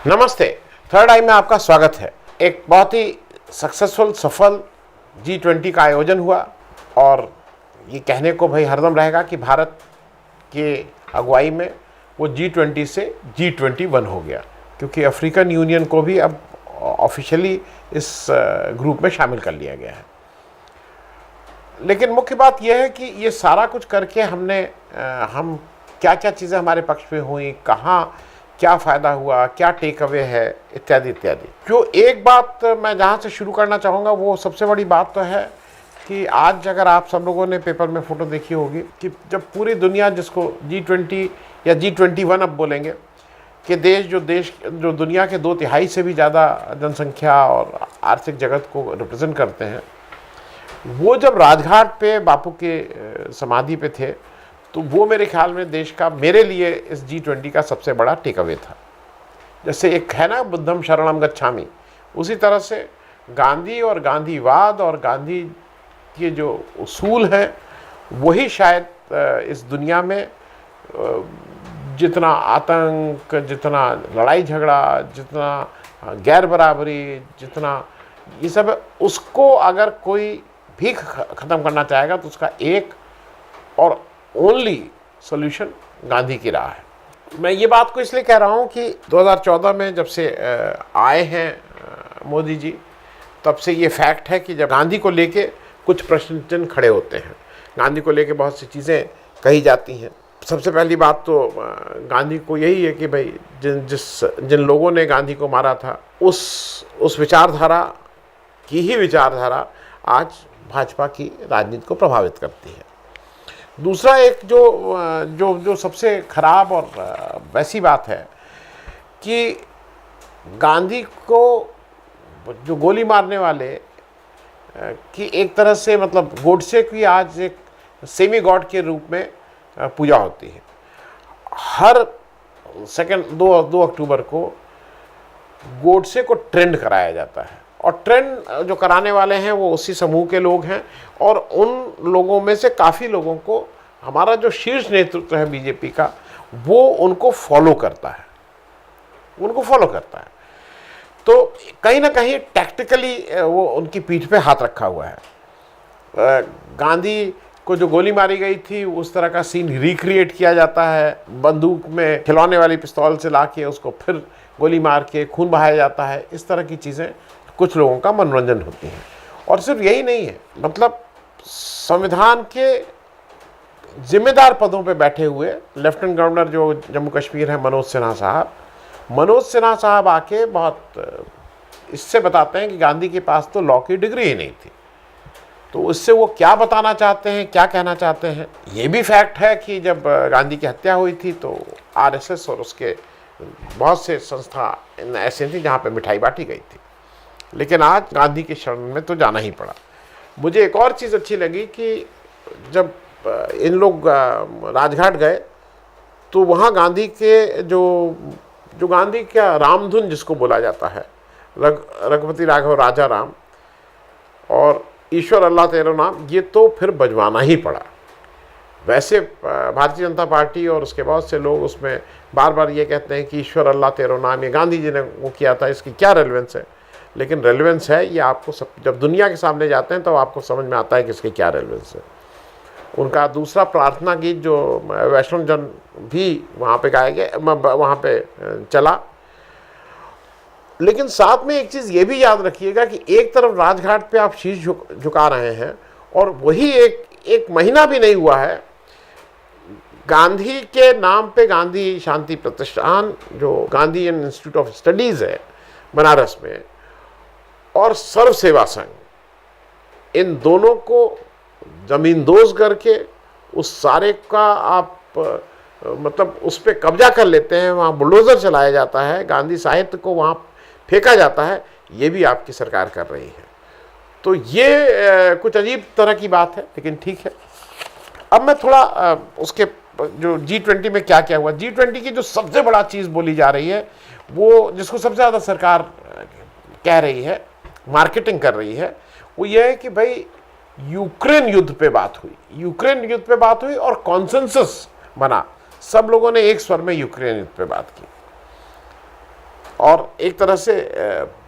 नमस्ते। थर्ड आई में आपका स्वागत है। एक बहुत ही सक्सेसफुल सफल G20 का आयोजन हुआ और ये कहने को भाई हरदम रहेगा कि भारत के अगुवाई में वो G20 से G21 हो गया, क्योंकि अफ्रीकन यूनियन को भी अब ऑफिशियली इस ग्रुप में शामिल कर लिया गया है। लेकिन मुख्य बात यह है कि ये सारा कुछ करके हम क्या क्या चीज़ें हमारे पक्ष में हुई, कहाँ क्या फ़ायदा हुआ, क्या टेक अवे है, इत्यादि इत्यादि। जो एक बात मैं जहाँ से शुरू करना चाहूँगा वो सबसे बड़ी बात तो है कि आज अगर आप सब लोगों ने पेपर में फ़ोटो देखी होगी कि जब पूरी दुनिया, जिसको G20 या G21 अब बोलेंगे, कि देश जो दुनिया के 2/3 से भी ज़्यादा जनसंख्या और आर्थिक जगत को रिप्रेजेंट करते हैं, वो जब राजघाट पे बापू के समाधि पे थे, तो वो मेरे ख्याल में देश का, मेरे लिए इस G20 का सबसे बड़ा टेक अवे था। जैसे एक है ना, बुद्धम शरणम गच्छामि, उसी तरह से गांधी और गांधीवाद और गांधी के जो उसूल हैं, वही शायद इस दुनिया में जितना आतंक, जितना लड़ाई झगड़ा, जितना गैर बराबरी, जितना ये सब है, उसको अगर कोई भी ख़त्म करना चाहेगा तो उसका एक और ओनली सॉल्यूशन गांधी की राह है। मैं ये बात को इसलिए कह रहा हूँ कि 2014 में जब से आए हैं मोदी जी, तब से ये फैक्ट है कि जब गांधी को लेके कुछ प्रश्न चिन्ह खड़े होते हैं, गांधी को लेके बहुत सी चीज़ें कही जाती हैं। सबसे पहली बात तो गांधी को यही है कि भाई जिन लोगों ने गांधी को मारा था, उस विचारधारा की ही विचारधारा आज भाजपा की राजनीति को प्रभावित करती है। दूसरा एक जो सबसे खराब और वैसी बात है कि गांधी को जो गोली मारने वाले की एक तरह से, मतलब गोडसे की आज एक सेमी गॉड के रूप में पूजा होती है। हर सेकंड 2 अक्टूबर को गोडसे को ट्रेंड कराया जाता है, और ट्रेंड जो कराने वाले हैं वो उसी समूह के लोग हैं, और उन लोगों में से काफ़ी लोगों को हमारा जो शीर्ष नेतृत्व है बीजेपी का, वो उनको फॉलो करता है। तो कहीं ना कहीं टैक्टिकली वो उनकी पीठ पे हाथ रखा हुआ है। गांधी को जो गोली मारी गई थी, उस तरह का सीन रिक्रिएट किया जाता है, बंदूक में खिलौने वाली पिस्तौल से लाके उसको फिर गोली मार के खून बहाया जाता है। इस तरह की चीज़ें कुछ लोगों का मनोरंजन होती है। और सिर्फ यही नहीं है, मतलब संविधान के जिम्मेदार पदों पे बैठे हुए लेफ्टिनेंट गवर्नर जो जम्मू कश्मीर है, मनोज सिन्हा साहब आके बहुत इससे बताते हैं कि गांधी के पास तो लॉ की डिग्री ही नहीं थी। तो उससे वो क्या बताना चाहते हैं, क्या कहना चाहते हैं। ये भी फैक्ट है कि जब गांधी की हत्या हुई थी तो RSS और उसके बहुत से संस्था ऐसे थी जहाँ पे मिठाई बांटी गई थी, लेकिन आज गांधी के शरण में तो जाना ही पड़ा। मुझे एक और चीज़ अच्छी लगी कि जब इन लोग राजघाट गए तो वहाँ गांधी के जो गांधी का रामधुन जिसको बोला जाता है, रघुपति राघव राजा राम और ईश्वर अल्लाह तेरो नाम, ये तो फिर बजवाना ही पड़ा। वैसे भारतीय जनता पार्टी और उसके बहुत से लोग उसमें बार बार ये कहते हैं कि ईश्वर अल्लाह तेरो नाम, ये गांधी जी ने वो किया था, इसकी क्या रेलेवेंस है। लेकिन रेलेवेंस है, ये आपको जब दुनिया के सामने जाते हैं तो आपको समझ में आता है कि इसकी क्या रेलेवेंस है। उनका दूसरा प्रार्थना गीत जो वैष्णव जन भी वहाँ पे गाया गया, वहाँ पे चला। लेकिन साथ में एक चीज़ ये भी याद रखिएगा कि एक तरफ राजघाट पे आप शीश झुका रहे हैं, और वही एक महीना भी नहीं हुआ है, गांधी के नाम पे गांधी शांति प्रतिष्ठान, जो गांधी इंस्टीट्यूट ऑफ स्टडीज़ है बनारस में, और सर्व सेवा संघ, इन दोनों को ज़मींदोज़ करके उस सारे का आप मतलब उस पर कब्जा कर लेते हैं। वहाँ बुलडोज़र चलाया जाता है, गांधी साहित्य को वहाँ फेंका जाता है। ये भी आपकी सरकार कर रही है। तो ये कुछ अजीब तरह की बात है, लेकिन ठीक है। अब मैं थोड़ा उसके जो G20 में क्या क्या हुआ, G20 की जो सबसे बड़ा चीज़ बोली जा रही है, वो जिसको सबसे ज़्यादा सरकार कह रही है, मार्केटिंग कर रही है, वो ये है कि भाई यूक्रेन युद्ध पे बात हुई और कॉन्सेंसस बना। सब लोगों ने एक स्वर में यूक्रेन युद्ध पे बात की। और एक तरह से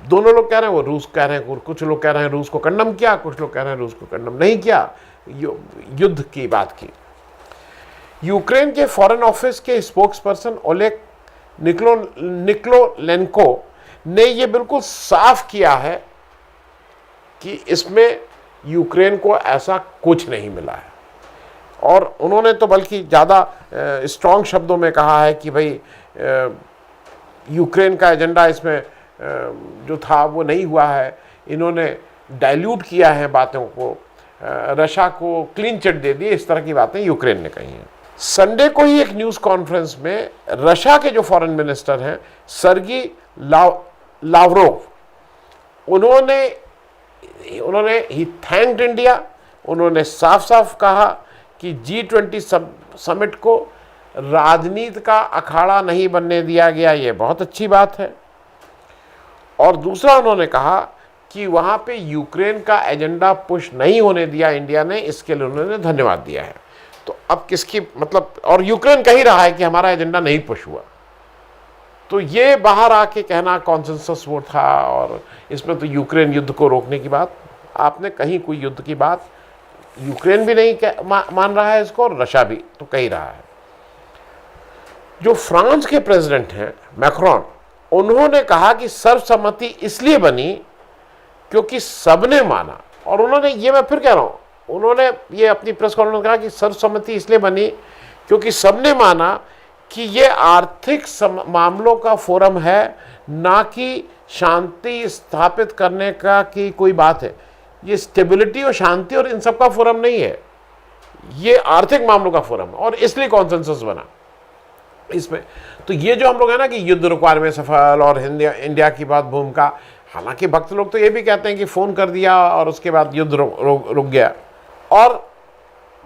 दोनों लोग कह रहे हैं, वो रूस कह रहे हैं, कुछ लोग कह रहे हैं रूस को कंडम किया, कुछ लोग कह रहे हैं रूस को कंडम नहीं किया, युद्ध की बात की। यूक्रेन के फॉरेन ऑफिस के स्पोक्स पर्सन ओलेग निकोलेंको ने ये बिल्कुल साफ किया है कि इसमें यूक्रेन को ऐसा कुछ नहीं मिला है, और उन्होंने तो बल्कि ज़्यादा स्ट्रॉन्ग शब्दों में कहा है कि भाई यूक्रेन का एजेंडा इसमें जो था वो नहीं हुआ है, इन्होंने डाइल्यूट किया है बातों को, रशिया को क्लीन चिट दे दी, इस तरह की बातें यूक्रेन ने कही हैं। संडे को ही एक न्यूज़ कॉन्फ्रेंस में रशिया के जो फॉरेन मिनिस्टर हैं सर्गी लावरोव, उन्होंने ही थैंक्ड इंडिया। उन्होंने साफ साफ कहा कि G20 समिट को राजनीति का अखाड़ा नहीं बनने दिया गया, ये बहुत अच्छी बात है। और दूसरा उन्होंने कहा कि वहाँ पे यूक्रेन का एजेंडा पुश नहीं होने दिया इंडिया ने, इसके लिए उन्होंने धन्यवाद दिया है। तो अब किसकी मतलब, और यूक्रेन कह ही रहा है कि हमारा एजेंडा नहीं पुश हुआ, तो ये बाहर आके कहना कॉन्सेंसस वोट था, और इसमें तो यूक्रेन युद्ध को रोकने की बात, आपने कहीं कोई युद्ध की बात, यूक्रेन भी नहीं मान रहा है इसको, और रशिया भी तो कह ही रहा है। जो फ्रांस के प्रेसिडेंट हैं मैक्रोन, उन्होंने कहा कि सर्वसम्मति इसलिए बनी क्योंकि सबने माना, और उन्होंने ये, मैं फिर कह रहा हूँ, उन्होंने ये अपनी प्रेस कॉन्फ्रेंस में कहा कि सर्वसम्मति इसलिए बनी क्योंकि सबने माना कि ये आर्थिक मामलों का फोरम है, ना कि शांति स्थापित करने का की कोई बात है। ये स्टेबिलिटी और शांति और इन सब का फोरम नहीं है, ये आर्थिक मामलों का फोरम है, और इसलिए कॉन्सेंसस बना इसमें। तो ये जो हम लोग है ना कि युद्ध रुकवाने में सफल और इंडिया की बात भूमिका, हालांकि भक्त लोग तो ये भी कहते हैं कि फ़ोन कर दिया और उसके बाद युद्ध रुक गया। और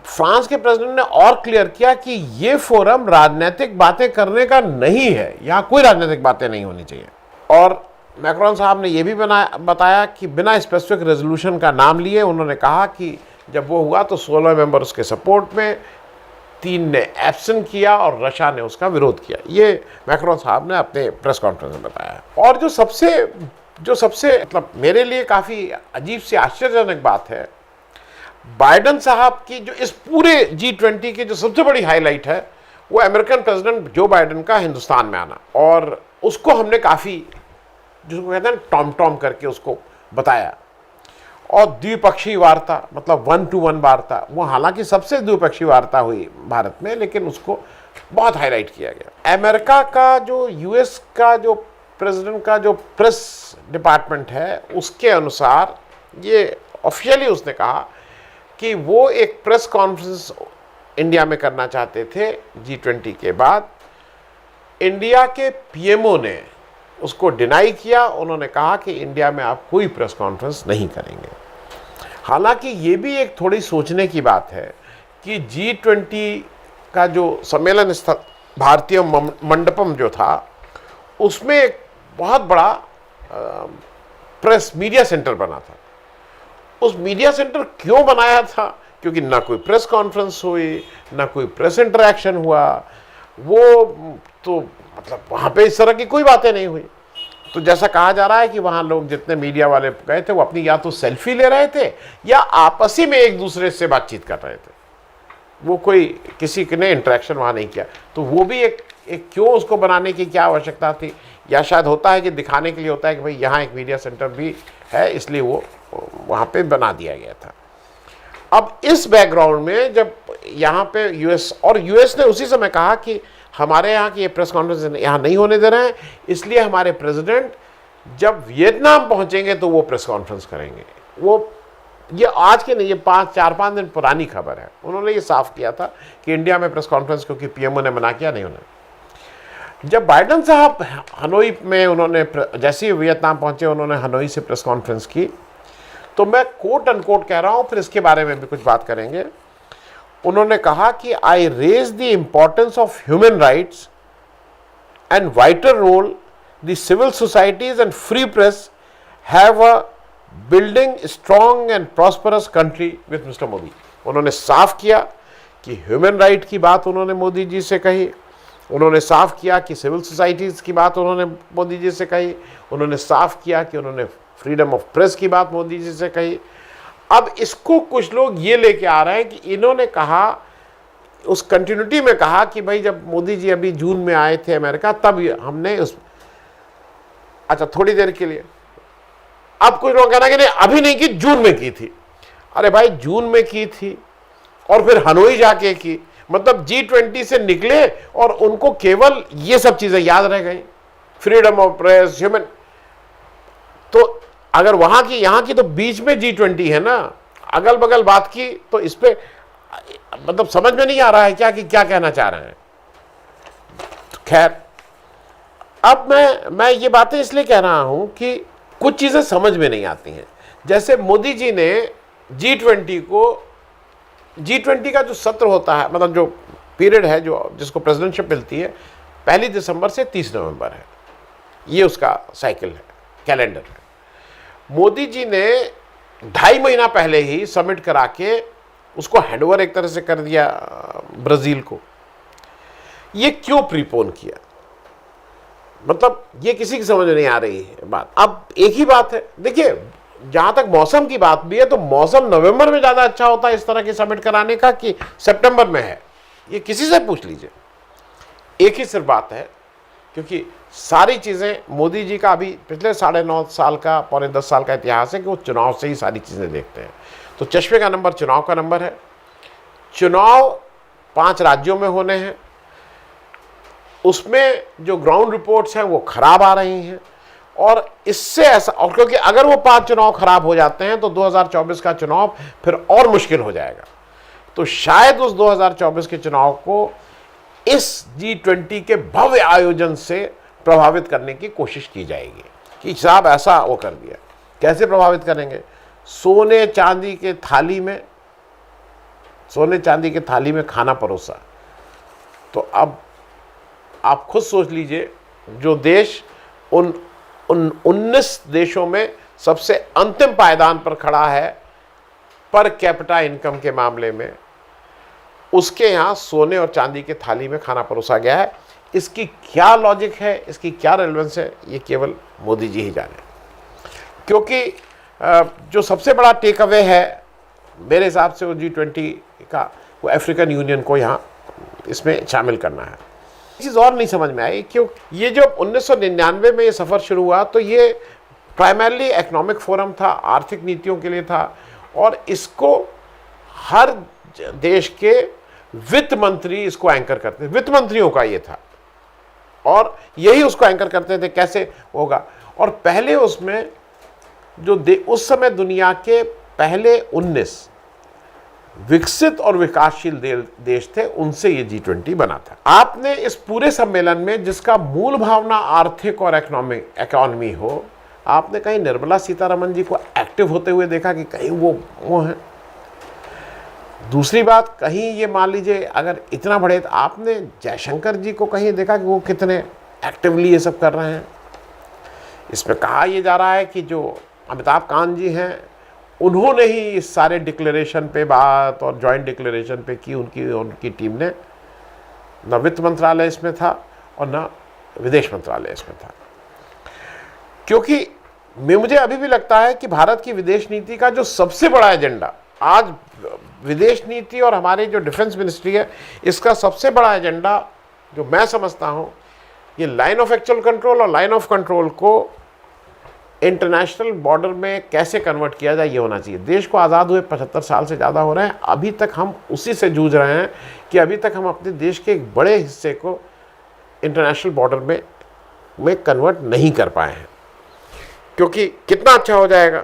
फ्रांस के प्रेसिडेंट ने और क्लियर किया कि ये फोरम राजनीतिक बातें करने का नहीं है, यहाँ कोई राजनीतिक बातें नहीं होनी चाहिए। और मैक्रोन साहब ने यह भी बताया कि बिना स्पेसिफिक रेजोल्यूशन का नाम लिए, उन्होंने कहा कि जब वो हुआ तो 16 मेंबर उसके सपोर्ट में, 3 ने एब्सेंट किया और रशिया ने उसका विरोध किया। ये मैक्रोन साहब ने अपने प्रेस कॉन्फ्रेंस में बताया। और जो सबसे मतलब मेरे लिए काफ़ी अजीब सी आश्चर्यजनक बात है, बाइडेन साहब की जो इस पूरे G20 की जो सबसे बड़ी हाईलाइट है, वो अमेरिकन प्रेसिडेंट जो बाइडेन का हिंदुस्तान में आना, और उसको हमने काफ़ी, जिसको कहते हैं टॉम टॉम करके उसको बताया। और द्विपक्षीय वार्ता, मतलब 1-to-1 वार्ता, वो हालांकि सबसे द्विपक्षीय वार्ता हुई भारत में, लेकिन उसको बहुत हाईलाइट किया गया। अमेरिका का जो US का जो प्रेसिडेंट का जो प्रेस डिपार्टमेंट है, उसके अनुसार ये ऑफिशियली उसने कहा कि वो एक प्रेस कॉन्फ्रेंस इंडिया में करना चाहते थे G20 के बाद। इंडिया के PMO ने उसको डिनाई किया, उन्होंने कहा कि इंडिया में आप कोई प्रेस कॉन्फ्रेंस नहीं करेंगे। हालांकि ये भी एक थोड़ी सोचने की बात है कि G20 का जो सम्मेलन स्थल भारतीय मंडपम जो था, उसमें एक बहुत बड़ा प्रेस मीडिया सेंटर बना था। उस मीडिया सेंटर क्यों बनाया था? क्योंकि ना कोई प्रेस कॉन्फ्रेंस हुई, ना कोई प्रेस इंटरेक्शन हुआ, वो तो मतलब वहाँ पे इस तरह की कोई बातें नहीं हुई। तो जैसा कहा जा रहा है कि वहाँ लोग जितने मीडिया वाले गए थे, वो अपनी या तो सेल्फी ले रहे थे या आपस ही में एक दूसरे से बातचीत कर रहे थे, वो कोई किसी ने इंटरेक्शन वहाँ नहीं किया। तो वो भी एक क्यों उसको बनाने की क्या आवश्यकता थी, या शायद होता है कि दिखाने के लिए होता है कि भाई यहाँ एक मीडिया सेंटर भी है, इसलिए वो वहाँ पे बना दिया गया था। अब इस बैकग्राउंड में जब यहाँ पे यूएस ने उसी समय कहा कि हमारे यहाँ की ये प्रेस कॉन्फ्रेंस यहाँ नहीं होने दे रहे हैं, इसलिए हमारे प्रेसिडेंट जब वियतनाम पहुँचेंगे तो वो प्रेस कॉन्फ्रेंस करेंगे। ये आज के नहीं, ये 4-5 दिन पुरानी खबर है। उन्होंने ये साफ किया था कि इंडिया में प्रेस कॉन्फ्रेंस क्योंकि PMO ने मना किया, नहीं होना। जब बाइडेन साहब हनोई में, उन्होंने जैसे ही वियतनाम पहुँचे, उन्होंने हनोई से प्रेस कॉन्फ्रेंस की, तो मैं कोट अनकोट कह रहा हूँ, फिर इसके बारे में भी कुछ बात करेंगे। उन्होंने कहा कि I raise the importance of human rights and vital role the civil societies and free press have a building strong and prosperous country with mister Modi. उन्होंने साफ किया कि ह्यूमन राइट की बात उन्होंने मोदी जी से कही, उन्होंने साफ किया कि सिविल सोसाइटीज़ की बात उन्होंने मोदी जी से कही, उन्होंने साफ किया कि उन्होंने फ्रीडम ऑफ प्रेस की बात मोदी जी से कही। अब इसको कुछ लोग ये लेके आ रहे हैं कि इन्होंने कहा, उस कंटिन्यूटी में कहा कि भाई जब मोदी जी अभी जून में आए थे अमेरिका तब हमने उस, अच्छा थोड़ी देर के लिए, अब कुछ लोग कहना कि नहीं अभी नहीं की, जून में की थी। अरे भाई जून में की थी और फिर हनोई जाके की, मतलब G20 से निकले और उनको केवल ये सब चीजें याद रह गई, फ्रीडम ऑफ प्रेस, ह्यूमन। तो अगर वहां की यहां की, तो बीच में G20 है ना, अगल बगल बात की, तो इस पे मतलब समझ में नहीं आ रहा है क्या कि क्या कहना चाह रहे हैं। खैर, अब मैं ये बातें इसलिए कह रहा हूं कि कुछ चीजें समझ में नहीं आती हैं। जैसे मोदी जी ने G20 का जो सत्र होता है, मतलब जो पीरियड है, जो जिसको प्रेसिडेंटशिप मिलती है, 1 दिसंबर से 30 नवंबर है, ये उसका साइकिल है, कैलेंडर है। मोदी जी ने 2.5 महीना पहले ही समिट करा के उसको हैंडओवर एक तरह से कर दिया ब्राजील को। ये क्यों प्रीपोन किया, मतलब ये किसी की समझ में नहीं आ रही है बात। अब एक ही बात है, देखिए जहां तक मौसम की बात भी है, तो मौसम नवंबर में ज्यादा अच्छा होता है इस तरह की समिट कराने का कि सितंबर में है, ये किसी से पूछ लीजिए। एक ही सिर्फ बात है, क्योंकि सारी चीजें मोदी जी का अभी पिछले 9.5 साल का, पौने 10 साल का इतिहास है कि वो चुनाव से ही सारी चीजें देखते हैं। तो चश्मे का नंबर चुनाव का नंबर है। चुनाव 5 राज्यों में होने हैं, उसमें जो ग्राउंड रिपोर्ट्स हैं वो खराब आ रही हैं, और इससे ऐसा, और क्योंकि अगर वो 5 चुनाव खराब हो जाते हैं तो 2024 का चुनाव फिर और मुश्किल हो जाएगा। तो शायद उस 2024 के चुनाव को इस G20 के भव्य आयोजन से प्रभावित करने की कोशिश की जाएगी कि साहब ऐसा वो कर दिया। कैसे प्रभावित करेंगे? सोने चांदी के थाली में खाना परोसा। तो अब आप खुद सोच लीजिए, जो देश उन 19 देशों में सबसे अंतिम पायदान पर खड़ा है पर कैपिटा इनकम के मामले में, उसके यहाँ सोने और चांदी के थाली में खाना परोसा गया है। इसकी क्या लॉजिक है, इसकी क्या रेलेवेंस है, ये केवल मोदी जी ही जाने। क्योंकि जो सबसे बड़ा टेक अवे है मेरे हिसाब से वो G20 का, वो अफ्रीकन यूनियन को यहाँ इसमें शामिल करना है। चीज़ और नहीं समझ में आई, क्यों ये जो 1999 में ये सफ़र शुरू हुआ, तो ये प्राइमरली इकोनॉमिक फोरम था, आर्थिक नीतियों के लिए था, और इसको हर देश के वित्त मंत्री इसको एंकर करते थे, वित्त मंत्रियों का ये था, और यही उसको एंकर करते थे कैसे होगा। और पहले उसमें जो उस समय दुनिया के पहले 19 विकसित और विकासशील देश थे, उनसे ये G20 बना था। आपने इस पूरे सम्मेलन में, जिसका मूल भावना आर्थिक और इकोनॉमी हो, आपने कहीं निर्मला सीतारमण जी को एक्टिव होते हुए देखा कि कहीं वो है? दूसरी बात, कहीं ये मान लीजिए अगर इतना बड़े, तो आपने जयशंकर जी को कहीं देखा कि वो कितने एक्टिवली ये सब कर रहे हैं? इसमें कहा यह जा रहा है कि जो अमिताभ कांत जी हैं, उन्होंने ही इस सारे डिक्लेरेशन पे बात और जॉइंट डिक्लेरेशन पे की, उनकी टीम ने। न वित्त मंत्रालय इसमें था और न विदेश मंत्रालय इसमें था। क्योंकि मुझे अभी भी लगता है कि भारत की विदेश नीति का जो सबसे बड़ा एजेंडा आज, विदेश नीति और हमारी जो डिफेंस मिनिस्ट्री है, इसका सबसे बड़ा एजेंडा जो मैं समझता हूँ, ये लाइन ऑफ एक्चुअल कंट्रोल और लाइन ऑफ कंट्रोल को इंटरनेशनल बॉर्डर में कैसे कन्वर्ट किया जाए, ये होना चाहिए। देश को आज़ाद हुए 75 साल से ज़्यादा हो रहे हैं, अभी तक हम उसी से जूझ रहे हैं कि अभी तक हम अपने देश के एक बड़े हिस्से को इंटरनेशनल बॉर्डर में कन्वर्ट नहीं कर पाए हैं। क्योंकि कितना अच्छा हो जाएगा,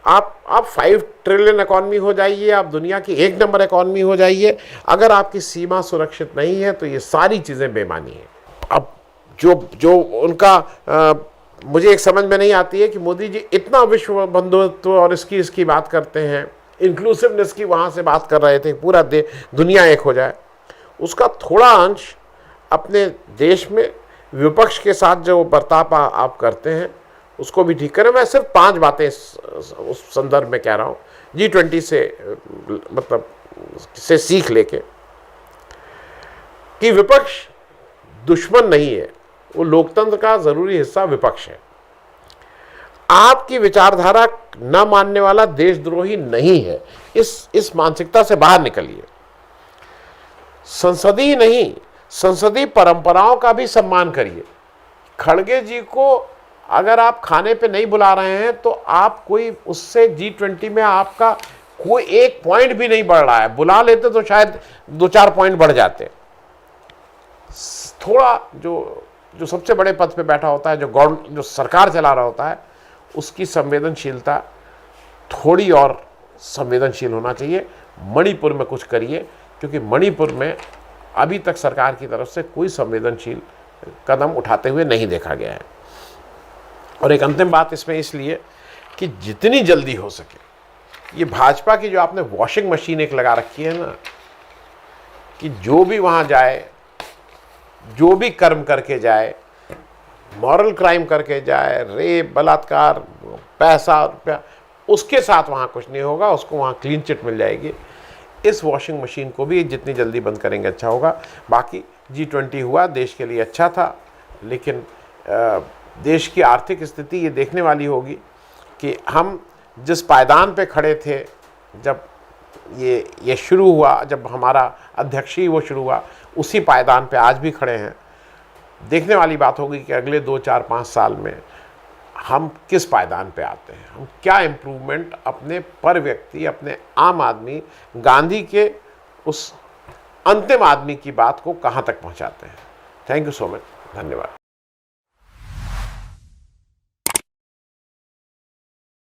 आप 5 ट्रिलियन इकॉनमी हो जाइए, आप दुनिया की 1 नंबर इकॉनमी हो जाइए, अगर आपकी सीमा सुरक्षित नहीं है तो ये सारी चीज़ें बेमानी है। अब जो उनका मुझे एक समझ में नहीं आती है कि मोदी जी इतना विश्व बंधुत्व और इसकी बात करते हैं, इंक्लूसिवनेस की वहाँ से बात कर रहे थे, पूरा दुनिया एक हो जाए। उसका थोड़ा अंश अपने देश में विपक्ष के साथ जो बर्ताव आप करते हैं उसको भी ठीक करें। मैं सिर्फ 5 बातें उस संदर्भ में कह रहा हूँ, G20 से मतलब से सीख लेके, कि विपक्ष दुश्मन नहीं है, वो लोकतंत्र का ज़रूरी हिस्सा विपक्ष है। आपकी विचारधारा न मानने वाला देशद्रोही नहीं है। इस मानसिकता से बाहर निकलिए। संसदीय नहीं, संसदीय परंपराओं का भी सम्मान करिए। खड़गे जी को अगर आप खाने पे नहीं बुला रहे हैं तो आप कोई उससे G20 में आपका कोई एक पॉइंट भी नहीं बढ़ रहा है। बुला लेते तो शायद 2-4 पॉइंट बढ़ जाते। थोड़ा जो सबसे बड़े पद पे बैठा होता है, जो सरकार चला रहा होता है, उसकी संवेदनशीलता थोड़ी और संवेदनशील होना चाहिए। मणिपुर में कुछ करिए, क्योंकि मणिपुर में अभी तक सरकार की तरफ से कोई संवेदनशील कदम उठाते हुए नहीं देखा गया है। और एक अंतिम बात इसमें इसलिए कि जितनी जल्दी हो सके, ये भाजपा की जो आपने वॉशिंग मशीन एक लगा रखी है ना, कि जो भी वहाँ जाए, जो भी कर्म करके जाए, मॉरल क्राइम करके जाए, रेप, बलात्कार, पैसा, रुपया, उसके साथ वहाँ कुछ नहीं होगा, उसको वहाँ क्लीन चिट मिल जाएगी। इस वॉशिंग मशीन को भी जितनी जल्दी बंद करेंगे अच्छा होगा। बाकी G20 हुआ, देश के लिए अच्छा था, लेकिन देश की आर्थिक स्थिति ये देखने वाली होगी कि हम जिस पायदान पे खड़े थे जब ये शुरू हुआ, जब हमारा अध्यक्ष ही वो शुरू हुआ, उसी पायदान पे आज भी खड़े हैं। देखने वाली बात होगी कि अगले 2, 4, 5 साल में हम किस पायदान पे आते हैं, हम क्या इम्प्रूवमेंट अपने पर व्यक्ति, अपने आम आदमी, गांधी के उस अंतिम आदमी की बात को कहाँ तक पहुँचाते हैं। थैंक यू सो मच, धन्यवाद।